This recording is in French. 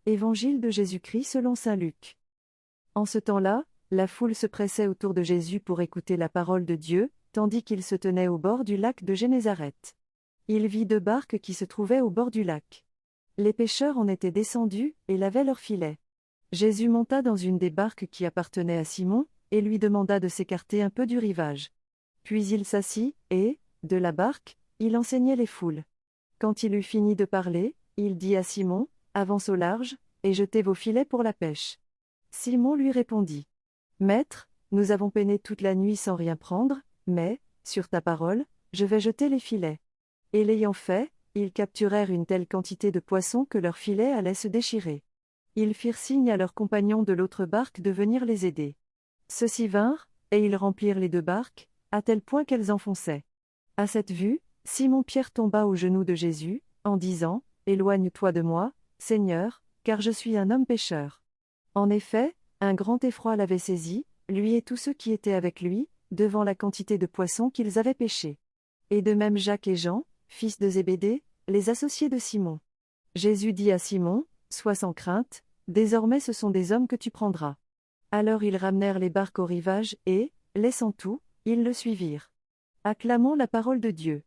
Évangile de Jésus-Christ selon saint Luc. En ce temps-là, la foule se pressait autour de Jésus pour écouter la parole de Dieu, tandis qu'il se tenait au bord du lac de Génézareth. Il vit 2 barques qui se trouvaient au bord du lac. Les pêcheurs en étaient descendus et lavaient leurs filets. Jésus monta dans une des barques qui appartenait à Simon, et lui demanda de s'écarter un peu du rivage. Puis il s'assit, et, de la barque, il enseignait les foules. Quand il eut fini de parler, il dit à Simon, « Avance au large, et jetez vos filets pour la pêche. » Simon lui répondit, « Maître, nous avons peiné toute la nuit sans rien prendre, mais, sur ta parole, je vais jeter les filets. » Et l'ayant fait, ils capturèrent une telle quantité de poissons que leurs filets allaient se déchirer. Ils firent signe à leurs compagnons de l'autre barque de venir les aider. Ceux-ci vinrent, et ils remplirent les 2 barques, à tel point qu'elles enfonçaient. À cette vue, Simon-Pierre tomba aux genoux de Jésus, en disant, « Éloigne-toi de moi, Seigneur, car je suis un homme pécheur. » En effet, un grand effroi l'avait saisi, lui et tous ceux qui étaient avec lui, devant la quantité de poissons qu'ils avaient pêchés. Et de même Jacques et Jean, fils de Zébédée, les associés de Simon. Jésus dit à Simon, « Sois sans crainte, désormais ce sont des hommes que tu prendras. » Alors ils ramenèrent les barques au rivage et, laissant tout, ils le suivirent. Acclamons la parole de Dieu.